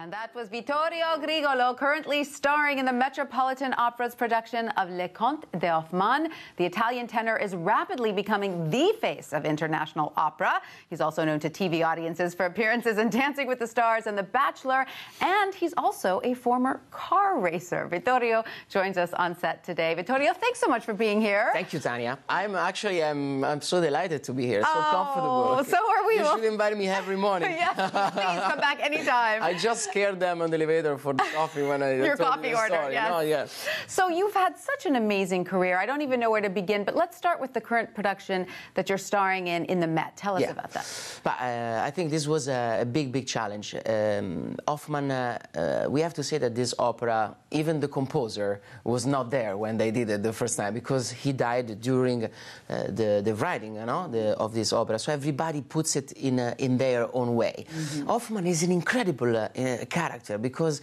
And that was Vittorio Grigolo, currently starring in the Metropolitan Opera's production of Le Conte de Hoffmann. The Italian tenor is rapidly becoming the face of international opera. He's also known to TV audiences for appearances in Dancing with the Stars and The Bachelor, and he's also a former car racer. Vittorio joins us on set today. Vittorio, thanks so much for being here. Thank you, Tanya. I'm so delighted to be here. So comfortable. So are we. You should invite me every morning. Yes, please come back anytime. I just scared them on the elevator for the coffee when I Your told coffee you the order, story. yes. No, yes. So you've had such an amazing career. I don't even know where to begin, but let's start with the current production that you're starring in the Met. Tell us about that. But I think this was a big challenge. Hoffmann, we have to say that this opera, even the composer was not there when they did it the first time, because he died during the writing, of this opera. So everybody puts it in their own way. Hoffmann is an incredible character because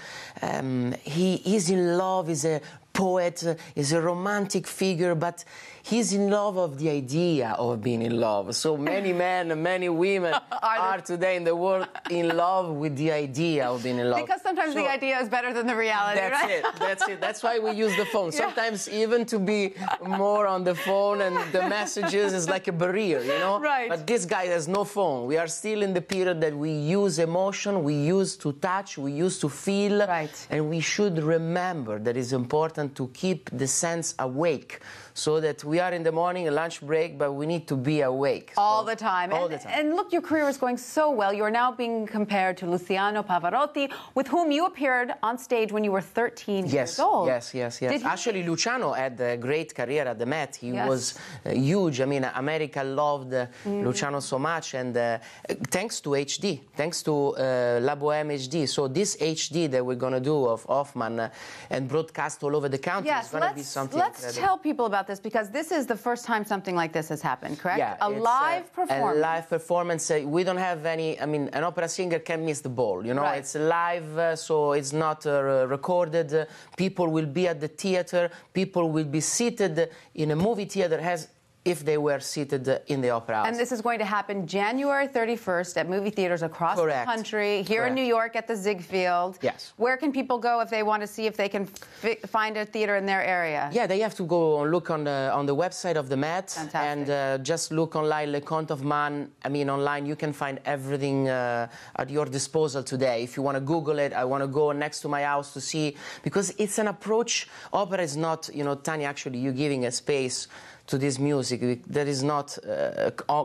he is in love, is a poet, is a romantic figure, but he's in love of the idea of being in love. So many men and many women are today in the world in love with the idea of being in love. Because sometimes the idea is better than the reality, right? That's it. That's why we use the phone. Sometimes even to be more on the phone and the messages is like a barrier, Right. But this guy has no phone. We are still in the period that we use emotion, we use to touch, we use to feel. Right. And we should remember that it's important to keep the sense awake, so that we are in the morning, a lunch break, but we need to be awake. All the time. All the time. And look, your career is going so well. You're now being compared to Luciano Pavarotti, with whom you appeared on stage when you were 13 years old. Yes. Actually, Luciano had a great career at the Met. He was huge. I mean, America loved Luciano so much, and thanks to HD, thanks to La Bohème HD. So this HD that we're going to do of Hoffmann and broadcast all over the country is going to be something incredible. Let's tell people about this, because this is the first time something like this has happened, correct? Yeah, a live performance. A live performance. We don't have any, an opera singer can miss the ball, Right. It's live, so it's not recorded. People will be at the theater. People will be seated in a movie theater as if they were seated in the opera house. And this is going to happen January 31st at movie theaters across the country, here in New York at the Ziegfeld. Yes. Where can people go if they want to see if they can find a theater in their area? Yeah, they have to go look on the website of the Met. Fantastic. And just look online, Le Conte of Hoffmann. Online you can find everything at your disposal today. If you want to Google it, I want to go next to my house to see, because it's an approach. Opera is not, Tanya, actually, you're giving a space to this music that is not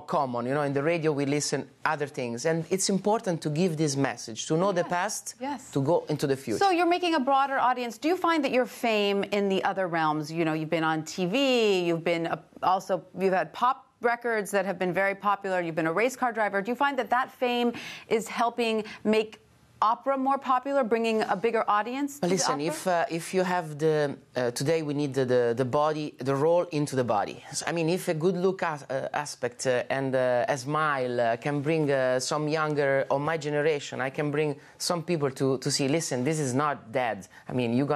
common. In the radio we listen other things, and it's important to give this message, to know the past, to go into the future. So you're making a broader audience. Do you find that your fame in the other realms, you've been on TV, you've had pop records that have been very popular, you've been a race car driver. Do you find that fame is helping make opera more popular, bringing a bigger audience? Listen, if you have today we need the body, the role into the body. So, if a good look aspect and a smile can bring some younger of my generation, I can bring some people to see. Listen, this is not dead. You're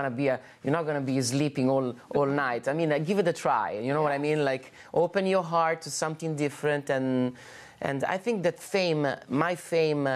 not gonna be sleeping all night. Give it a try. You know what I mean? Like, open your heart to something different, and I think that my fame.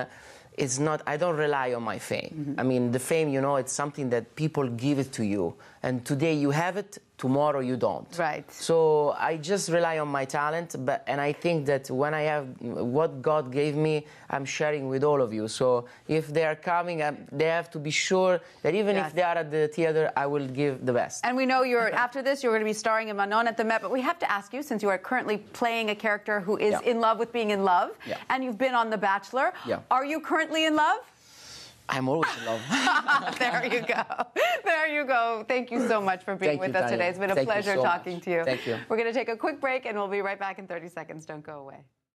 It's not, I don't rely on my fame. The fame, it's something that people give it to you. And today you have it, tomorrow you don't. Right. So I just rely on my talent, and I think that when I have what God gave me, I'm sharing with all of you. So if they are coming, they have to be sure that even if they are at the theater, I will give the best. And we know after this, you're going to be starring in Manon at the Met, but we have to ask you, since you are currently playing a character who is in love with being in love, and you've been on The Bachelor, are you currently in love? I'm always in love. There you go. There you go. Thank you so much for being with us today. It's been a pleasure talking to you. Thank you. We're going to take a quick break, and we'll be right back in 30 seconds. Don't go away.